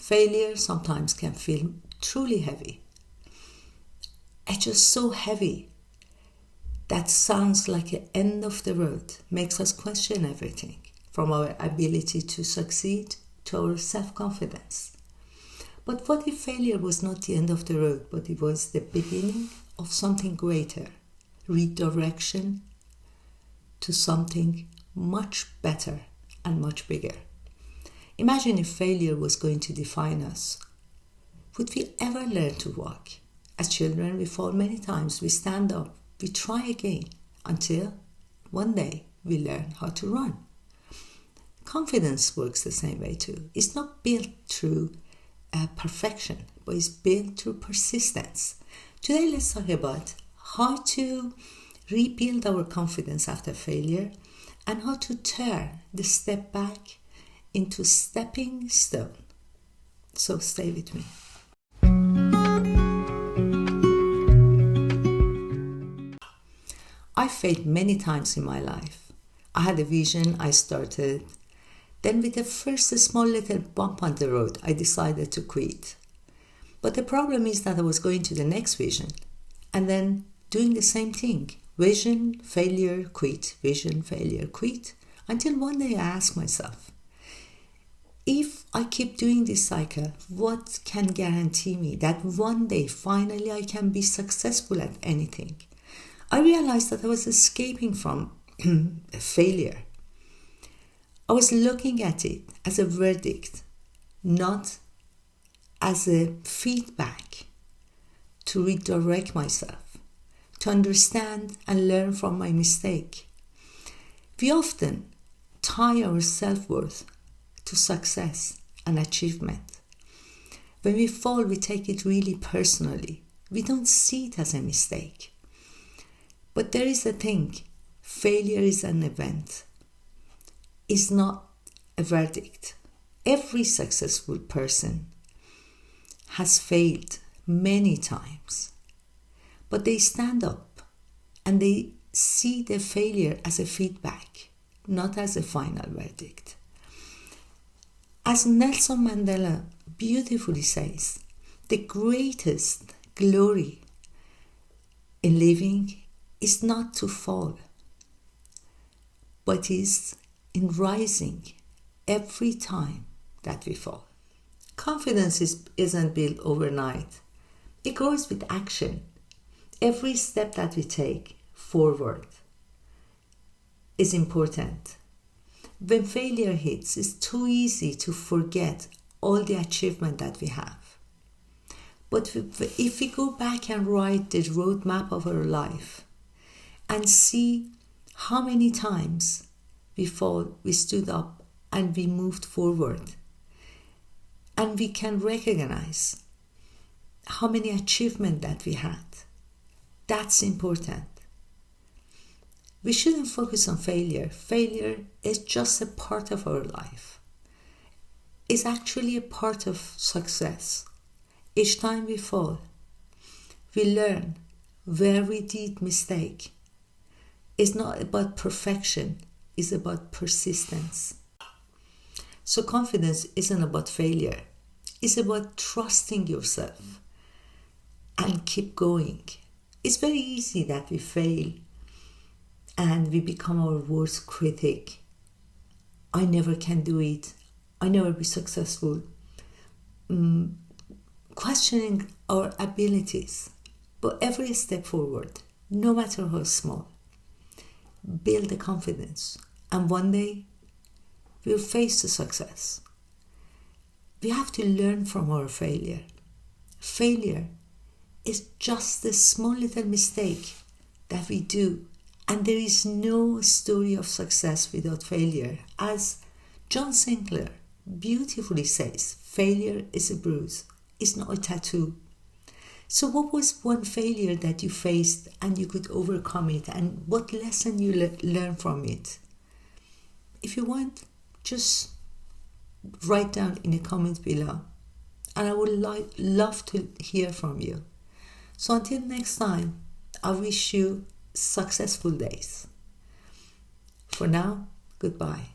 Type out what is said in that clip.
Failure sometimes can feel truly heavy. It's just so heavy that sounds like an end of the road, makes us question everything, from our ability to succeed to our self-confidence. But what if failure was not the end of the road, but it was the beginning of something greater, redirection to something much better and much bigger? Imagine if failure was going to define us. Would we ever learn to walk? As children, we fall many times, we stand up, we try again, until one day we learn how to run. Confidence works the same way too. It's not built through perfection, but it's built through persistence. Today, let's talk about how to rebuild our confidence after failure and how to turn the step back into stepping stone. So stay with me. I failed many times in my life. I had a vision, I started. Then with the first small little bump on the road, I decided to quit. But the problem is that I was going to the next vision and then doing the same thing. Vision, failure, quit. Vision, failure, quit. Until one day I asked myself, if I keep doing this cycle, what can guarantee me that one day finally I can be successful at anything? I realized that I was escaping from failure. I was looking at it as a verdict, not as a feedback to redirect myself, to understand and learn from my mistake. We often tie our self-worth to success and achievement. When we fall, we take it really personally. We don't see it as a mistake. But there is a thing. Failure is an event. It's not a verdict. Every successful person has failed many times. But they stand up and they see their failure as a feedback, not as a final verdict. As Nelson Mandela beautifully says, the greatest glory in living is not to fall, but is in rising every time that we fall. Confidence isn't built overnight. It grows with action. Every step that we take forward is important. When failure hits, it's too easy to forget all the achievement that we have. But if we go back and write the roadmap of our life and see how many times we fall, we stood up and we moved forward, and we can recognize how many achievements that we had, that's important. We shouldn't focus on failure. Failure is just a part of our life. It's actually a part of success. Each time we fall, we learn where we did mistake. It's not about perfection, it's about persistence. So confidence isn't about failure. It's about trusting yourself and keep going. It's very easy that we fail and we become our worst critic. I never can do it. I never be successful. Questioning our abilities. But every step forward, no matter how small, build the confidence. And one day, we'll face the success. We have to learn from our failure. Failure is just a small little mistake that we do. And there is no story of success without failure. As John Sinclair beautifully says, failure is a bruise. It's not a tattoo. So what was one failure that you faced and you could overcome it? And what lesson you learned from it? If you want, just write down in the comments below. And I would love to hear from you. So until next time, I wish you successful days. For now, goodbye.